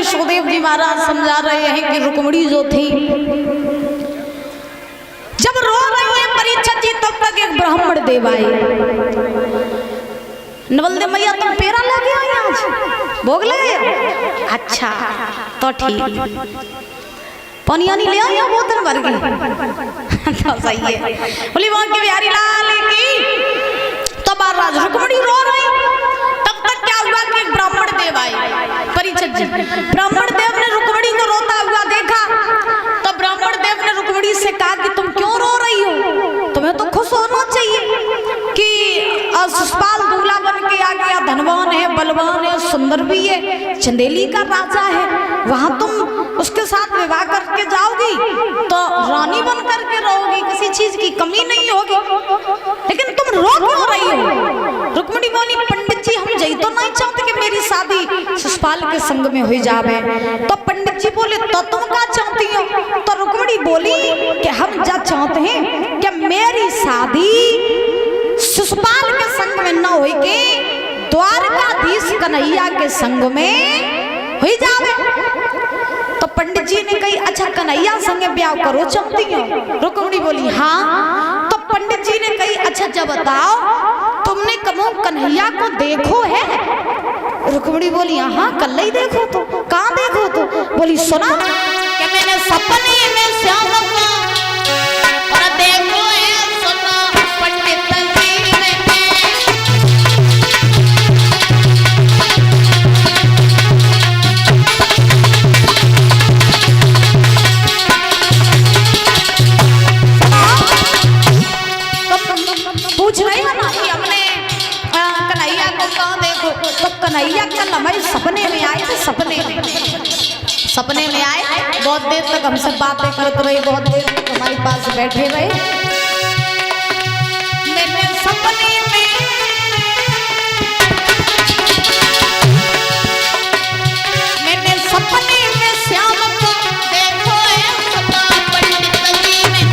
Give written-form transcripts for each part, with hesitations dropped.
सुखदेव जी महाराज समझा रहे हैं कि रुक्मिणी जो थी जब रो रही है परीक्षित जी तब तक एक ब्राह्मण देव आए। नवलदेव मैया तुम पेड़ा लगे हो आज भोग लगे? अच्छा तो ठीक, पानी आनी ले आओ बोतल भर के। तो सही है। बोली वहां के बिहारी लाल की। तब राज रुक्मिणी रो रही, तब तक क्या हुआ कि एक ब्राह्मण देव आए परीक्षित जी। ब्राह्मण देव ने रुक्मिणी को रोता हुआ देखा तो ब्राह्मण देव ने रुक्मिणी से कहा कि तुम क्यों रो रही हो? तुम्हें तो खुश होना चाहिए कि शिशुपाल दूल्हा बन के आ गया, धनवान है, बलवान है, सुंदर भी है, चंदेली का राजा है, वहां तुम उसके साथ विवाह करके जाओगी तो रानी बन करके रहोगी, किसी चीज की कमी नहीं होगी, लेकिन तुम रो क्यों रही हो? रुक्मिणी बोली पंडित जी हम जई तो नहीं चाहते कि मेरी शादी शिशुपाल के संग में हो जावे। तो पंडित जी बोले तो तुम क्या चाहती हो? तो रुक्मिणी बोली कि हम जा चाहते हैं कि मेरी शादी शिशुपाल के संग में न हो के द्वारकाधीश कन्हैया के संग में हो जावे। तो पंडित जी ने कही अच्छा कन्हैया संगे ब्याह करो चाहती हो? रुक्मिणी बोली हाँ। तो पंडित जी ने कही अच्छा जब बताओ तुमने कबो कन्हैया को देखो है? रुक्मिणी बोली हाँ कल ही देखो। तो कहाँ देखो? तो बोली सुना कि मैंने सपने में श्याम को और देखो है सुना पंडित जी ने। पूछ रही है ना कि हमने कन्हैया को कहाँ देखो? तो कन्हैया कल हमारे सपने में आए थे, सपने में आए, बहुत देर तक हमसे बातें करते रहे, बहुत देर तक हमारे पास बैठे रहे। मैंने सपने में श्याम को देखो है पंडित जी ने।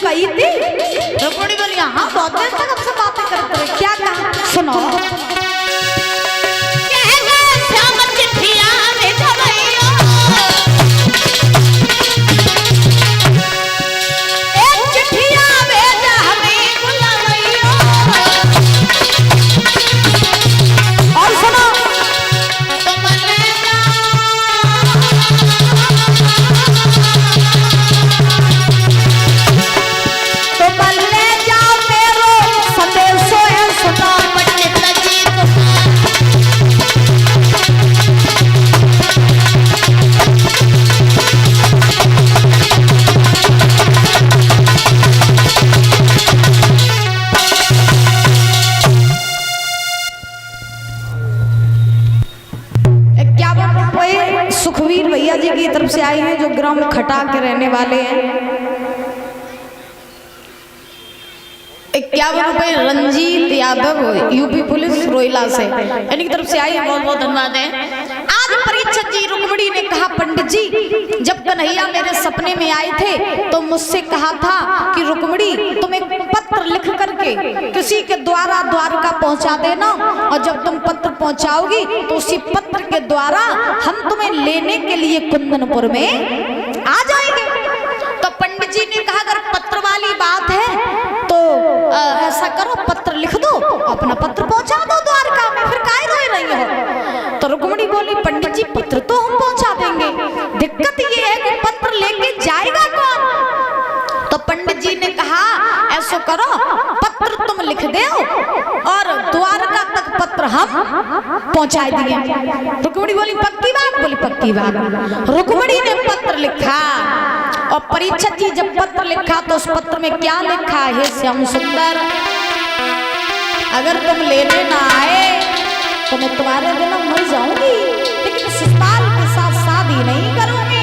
कही थी? रुक्मिणी बोली हाँ बहुत देर तक हमसे बातें करते रहे। क्या कहा सुनो। सुखवीर भैया जी की तरफ से आए हैं जो ग्राम खटा के रहने वाले हैं। 51 रुपए रंजीत यादव यूपी पुलिस रोहिला से इनकी तरफ से आई है, बहुत बहुत धन्यवाद है। आज परीक्षित जी रुक्मिणी ने कहा पंडित जी जब कन्हैया मेरे सपने में आए थे तो मुझसे कहा था कि रुक्मिणी तुम एक पत्र लिख करके किसी के द्वारा द्वारका पहुंचा देना और जब तुम पत्र पहुंचाओगी तो उसी पत्र के द्वारा हम तुम्हें लेने के लिए कुंदनपुर में आ जाएंगे। तो पंडित जी ने कहा अगर पत्र वाली बात है तो ऐसा करो पत्र लिख दो, अपना पत्र पहुंचा दो द्वारका में, फिर काहे रोए रही हो? तो रुक्मिणी बोली पंडित जी पत्र तो हम पहुंचा देंगे, दिक्कत ये है कि पत्र लेके जाएगा कौन? तो पंडित जी ने कहा ऐसा करो पत्र तुम लिख दो और द्वारका तक पत्र हम पहुंचा दिए। रुक्मिणी बोली पक्की बात? बोली पक्की बात। रुक्मिणी ने पत्र लिखा और परीक्षित जी जब पत्र लिखा तो उस पत्र में क्या लिखा है? श्याम सुंदर अगर तुम लेने ना आए तो मैं तुम्हारे बिना मर जाऊंगी, लेकिन शिशुपाल के साथ शादी नहीं करूंगी।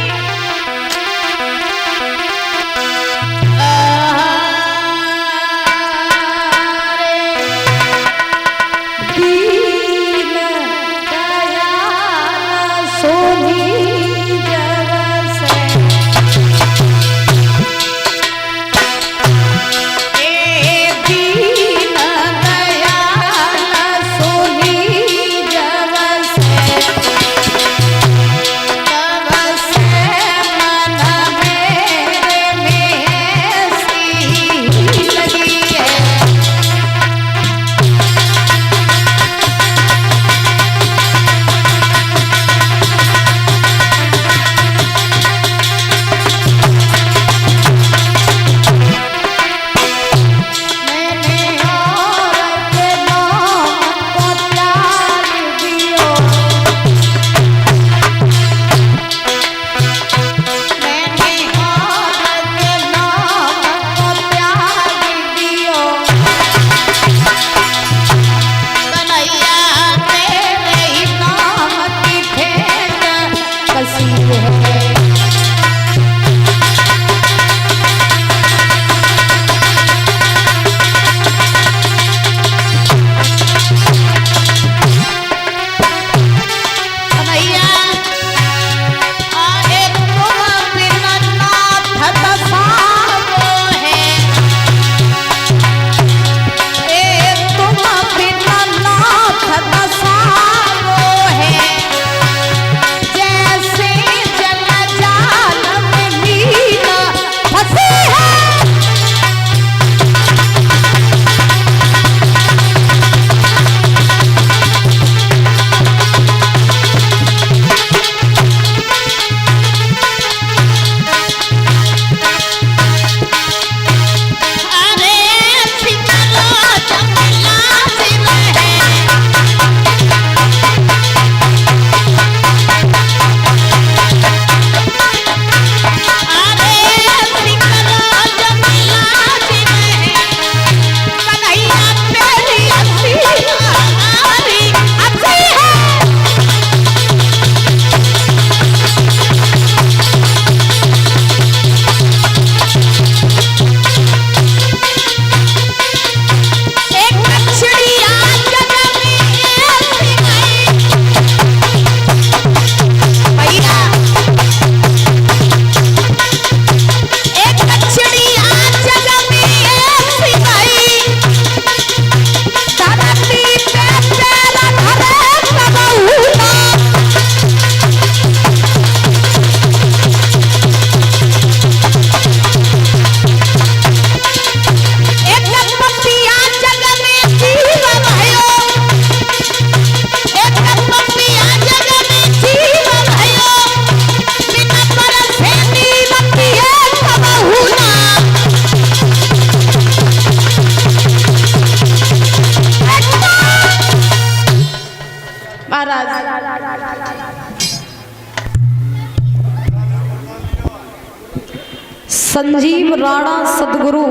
संजीव राणा सदगुरु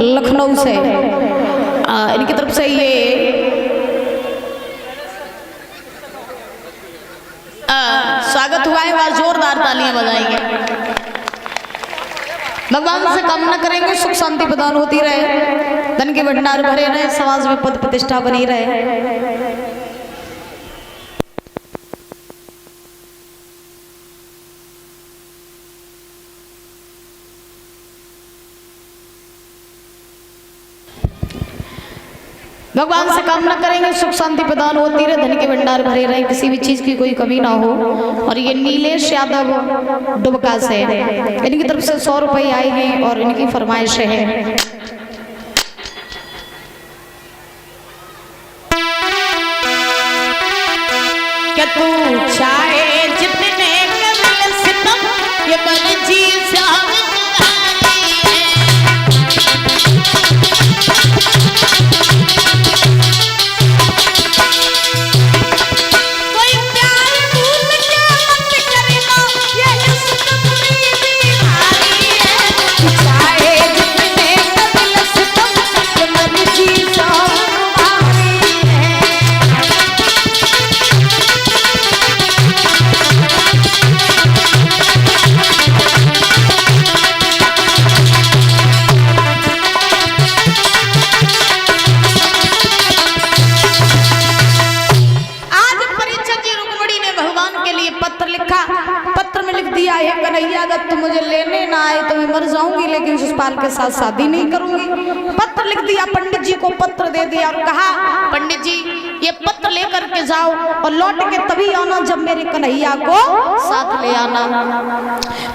लखनऊ से इनकी तरफ से ये स्वागत हुआ है। वह जोरदार तालियां बजाएंगे। भगवान से कामना करेंगे सुख शांति प्रदान होती रहे, धन के भंडार भरे रहे, समाज में पद प्रतिष्ठा बनी रहे। भगवान से कामना करेंगे सुख शांति प्रदान होती रहे, धन के भंडार भरे रहे, किसी भी चीज की कोई कमी ना हो। और ये नीलेश यादव दुबका से इनकी तरफ से 100 रुपये आए हैं और इनकी फरमाइश है। क्या तू चाहे जितने सितम ये मर्जी तो मुझे लेने ना आए तो मैं मर जाऊंगी, लेकिन सुषपाल के साथ शादी नहीं करूंगी। पत्र लिख दिया, पंडित जी को पत्र दे दिया और कहा पंडित जी ये पत्र लेकर के जाओ और लौट के तभी आना जब मेरे कन्हैया को साथ ले आना।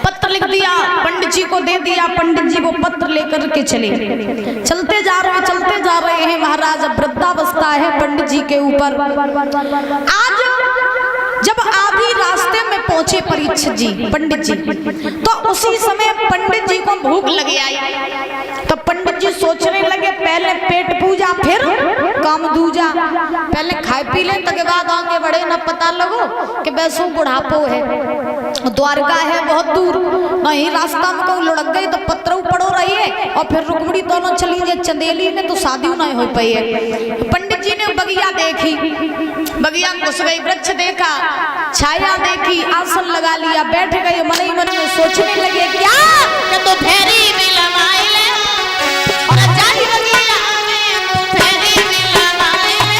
पत्र लिख दिया, पंडित जी को दे दिया, पंडित जी को पत्र लेकर के चले। चलते जा रहे हैं महाराज। वृद्धावस्था है पंडित जी के ऊपर। आज जब आधी रास्ते में पहुंचे परीक्षित जी पंडित जी, तो उसी समय पंडित जी को भूख लगी आई। तो पंडित जी सोचने लगे पहले पेट पूजा फिर काम दूजा, पहले खाए पी ले तके बाद आगे बढ़े, न पता लगो कि वैसो बुढ़ापो है, द्वारका है बहुत दूर, नहीं रास्ता में कहूँ लुढ़क गई तो पत्थर पड़ो रही है और फिर रुक्मणी दोनों चली गई चंदेली में, तो शादी नहीं हो पाई है। पंडित जी ने बगिया देखी, बगिया घुस गई, वृक्ष देखा, छाया देखी, आसन लगा लिया, बैठ गए, मन ही मन में सोचने लगे क्या तो फेरी भी लगाए ले और जानी बगिया में तो फेरी भी लगाए ले।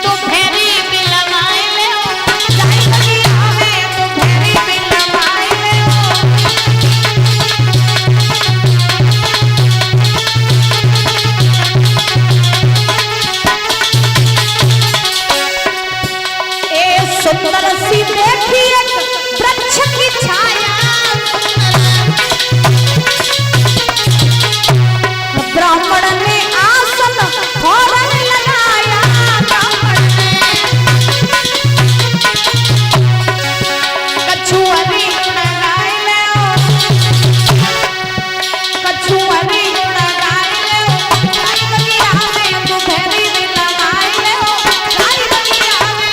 तो फेरी भी लगाए ले, जानी बगिया में तो फेरी भी लगाए ले। सुंदर सी देखी एक वृक्ष की छाया, ब्राह्मण ने आसन फौरन लगाया, ब्राह्मण ने कछुअरी लगाए ले, कछुअरी लगाए ले, गाय बगिया में तो फेरी भी लगाए ले, गाय बगिया में।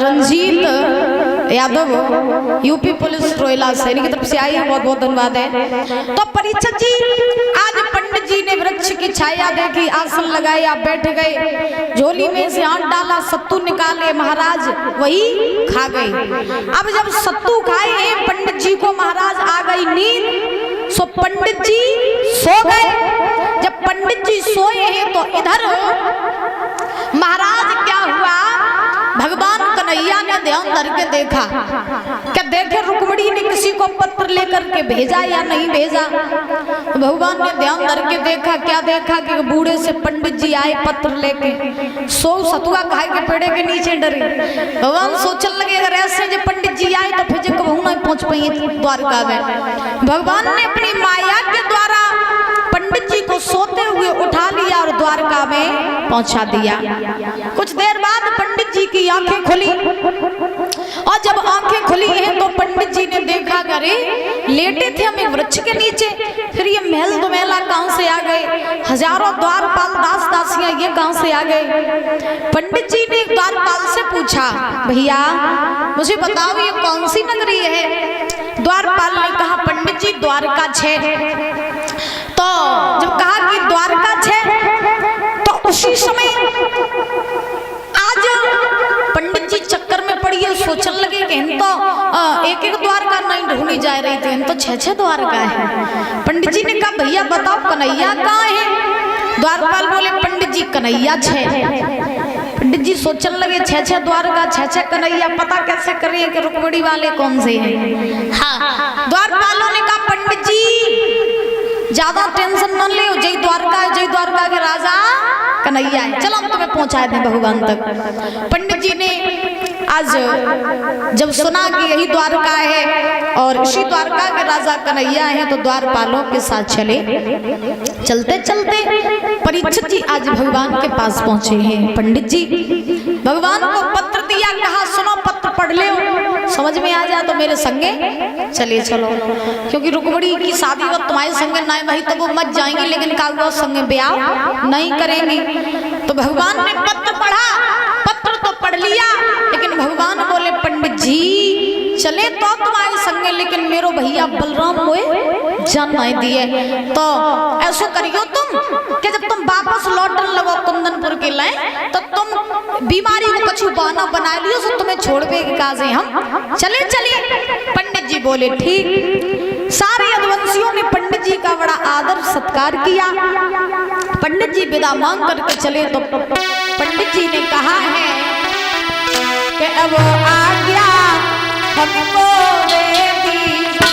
रंजीत यादव यूपी पुलिस रोहिला से, इनकी तरफ से आई है, बहुत बहुत धन्यवाद है। तो परीक्षित जी आज पंडित जी ने वृक्ष की छाया देखी, आसन लगाया, बैठ गए। झोली में से हाथ डाला, सत्तू निकाले, महाराज वही खा गए। अब जब सत्तू खाए पंडित जी को महाराज आ गई नींद, सो पंडित जी सो गए। जब पंडित जी सोए हैं तो इधर महाराज क्या हुआ, भगवान कन्हैया ने ध्यान धर के देखा, क्या देखे रुक्मिणी ने किसी को पत्र लेकर के भेजा या नहीं भेजा। तो भगवान ने ध्यान धर के देखा, क्या देखा कि बूढ़े से पंडित जी आए पत्र लेके, सो सतुआ खाए के पेड़े के नीचे डरे। भगवान सोचने लगे अगर ऐसे जो पंडित जी आए तो फिर कहूँ नहीं पहुंच पाई द्वारका में। भगवान ने अपनी माया के द्वारा पंडित जी को सोते हुए उठा लिया और द्वारका में पहुंचा दिया। कुछ देर बाद पंडित जी की आंखें खुली, और जब आंखें खुली हैं तो पंडित जी ने देखा, अरे लेटे थे हम एक वृक्ष के नीचे, फिर ये महल दुमैला कहां से आ गए, हजारों द्वारपाल दास दासियां ये कहां से आ गए। पंडित जी ने द्वारपाल से पूछा, भैया मुझे बताओ ये कौन सी नगरी है। द्वारपाल ने कहा, पंडित जी द्वारका 6। तो जब कहा कि द्वारका 6, तो उसी समय आज पंडित जी चक्कर में पड़ी है, सोचने लगे कि हम तो एक एक द्वारका नहीं ढूंढी जा रही थी, हम तो 6 द्वारका है। पंडित जी ने कहा, भैया बताओ कन्हैया कहाँ है। द्वारपाल बोले, पंडित जी कन्हैया 6। पंडित जी सोचने लगे 6 द्वारका 6 कन्हैया, पता कैसे करें कि रुक्मिणी वाले कौन से हैं। हाँ, द्वारपालों ने कहा, पंडित जी ज्यादा टेंशन न ले, जय द्वारका के राजा कन्हैया है, चलो हम तुम्हें पहुंचा दें भगवान तक। पंडित जी ने आज जब सुना कि यही द्वारका है और इसी द्वारका के राजा कन्हैया हैं, तो द्वारपालों के साथ चले। चलते चलते परीक्षित जी आज भगवान के पास पहुंचे हैं। पंडित जी भगवान को पत्र दिया, कहा सुनो पत्र पढ़ ले, समझ में आ जाए तो मेरे संगे चले चलो, क्योंकि रुक्मिणी की शादी वो तुम्हारे संगे नहीं भाई तो वो मत जाएंगे, लेकिन कागज संगे ब्याह नहीं करेंगे। तो भगवान ने पत्र पढ़ा, पत्र तो पढ़ लिया, लेकिन भगवान बोले पंडित जी चले तो तुम्हारे संगे, लेकिन मेरो भैया बलराम को जान नहीं दिए। तो ऐसा करियो तुम कि जब तुम वापस लौटने लगो कुंदनपुर के लाए, तो तुम बीमारी को कछु बहाना बना लियो, तो तुम्हें छोड़वे के काजे हम चले। पंडित जी बोले ठीक। सारे यदुवंशियों ने पंडित जी का बड़ा आदर सत्कार किया। पंडित जी विदा मांग करके चले, तो पंडित जी ने कहा है कि अब आज्ञा हमको दे दीजिए,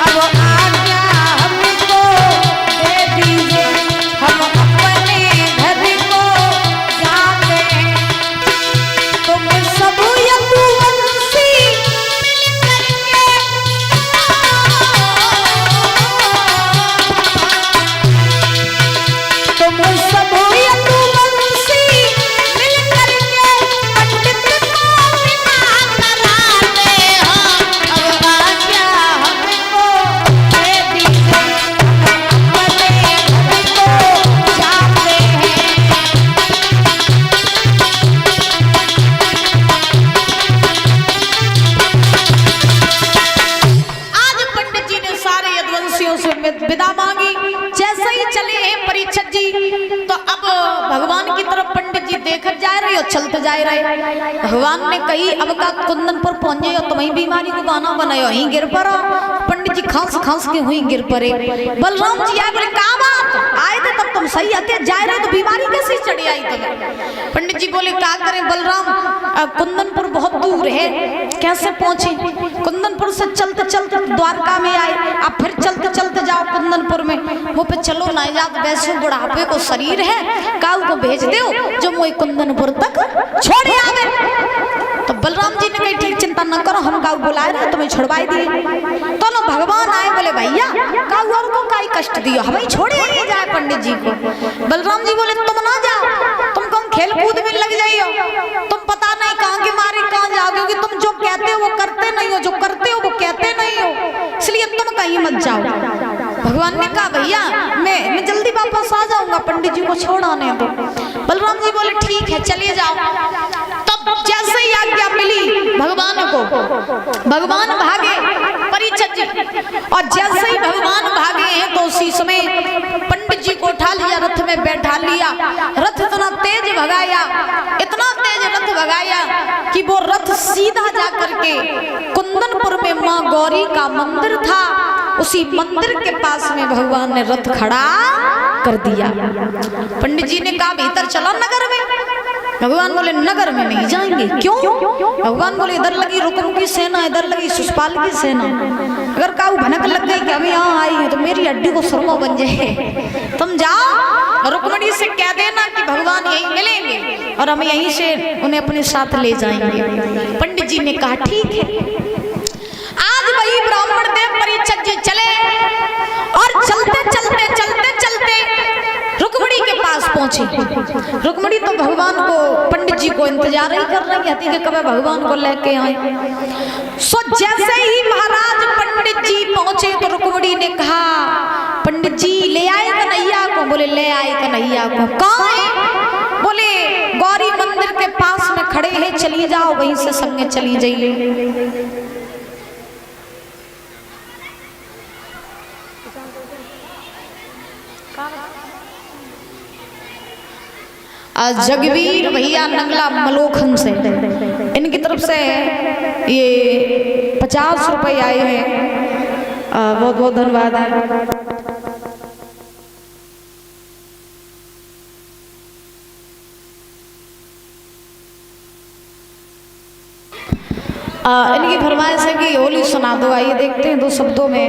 अब आज्ञा हमको दे दीजिए, हम अपने घर को जाते हैं। तुम सब यदुवंशी तुम सब यदुवंशी मिलकर के पंडित को विदा कराते हो, अब आज्ञा हमको दे दीजिए, हम अपने घर को जाते हैं। आज पंडित जी ने सारे यदुवंशियों से विदा मांगी। जैसे ही चले हैं परीक्षित जी, तो अब भगवान की तरफ पंडित जी देखकर जा रहे और चलते जा रहे। भगवान ने कही अब का कुंदनपुर पहुंच जाओ, तुम्हें बीमारी को बहाना बनायो, वहीं गिर पड़ो। पंडित जी खांस के हुई गिर पड़े। बलराम जी आए, बोले कहा बात आए थे तब तुम सही आते जा रहे, तो बीमारी कैसे चढ़ी आई तुम्हें। पंडित जी बोले क्या करें बलराम, कुंदनपुर बहुत दूर है, कैसे पहुंचे। कुंदनपुर से चलते चलते द्वारका में आए, अब फिर चलते चलते जाओ कुंदनपुर में, वो पे चलो ना जात, वैसे बुढ़ापे को शरीर है, काऊ को भेज दो जो मोई कुंदनपुर तक छोड़े आवे। तो बलराम जी ने कही ठीक चिंता न करो, हम काऊ बुलाए रहे तुम्हें छुड़वाई दिए। तो लो भगवान आए, बोले भैया काऊ और को काई कष्ट दियो, हमें छोड़े नहीं जाए पंडित जी को। बलराम जी बोले तुम ना जाओ, तुम कौन खेल कूद में लग जाइयो, तुम पता नहीं कहाँ के मारे कहाँ जाओगे, क्योंकि तुम जो कहते हो वो करते नहीं हो, जो करते हो वो कहते नहीं हो, इसलिए तुम कहीं मत जाओ। भगवान ने कहा भैया मैं जल्दी वापस आ जाऊंगा, पंडित जी को छोड़ आने दो। बलराम जी बोले ठीक है चलिए जाओ। तब जैसे ही आज्ञा मिली भगवान को, भगवान भागे। परीक्षित जी और जैसे ही भगवान भागे हैं तो उसी समय पंडित जी को उठा लिया, रथ में बैठा लिया। रथ इतना तेज भगाया, इतना तेज रथ भगाया कि वो रथ सीधा जा करके कुंदनपुर में माँ गौरी का मंदिर था, उसी मंदिर के पास में भगवान ने रथ खड़ा कर दिया। पंडित जी ने कहा भीतर चलो नगर में। भगवान बोले नगर में नहीं जाएंगे। क्यों? भगवान बोले इधर लगी रुकुम की सेना, इधर लगी शिशुपाल की सेना, अगर काऊ भनक लग गई कि हम यहाँ आई हैं तो मेरी हड्डी को सुरमा बन जाए। तुम जाओ रुक्मणी से कह देना कि भगवान यहीं मिलेंगे और हम यहीं से उन्हें अपने साथ ले जाएंगे। पंडित जी ने कहा ठीक है। आज वही ब्राह्मण देव परीक्षक जी चले और चलते चलते चलते चलते रुक्मणी के पास पहुंचे। रुक्मणी तो भगवान को, पंडित जी को इंतजार ही कर रही थी कि कब भगवान को लेके आए। सो जैसे ही महाराज पंडित जी पहुंचे तो रुक्मणी ने कहा पंडित जी ले आए कन्हैया को। बोले ले आए कन्हैया को। कहाँ है? बोले गौरी मंदिर के पास में खड़े हैं, चली जाओ वहीं से संगे चली जाइए। जगवीर भैया नंगला मलोखन से, इनकी तरफ से ये 50 रुपए आए हैं, बहुत बहुत धन्यवाद है। इनकी फरमाइश है कि होली सुना दो। आइए देखते हैं 2 शब्दों में।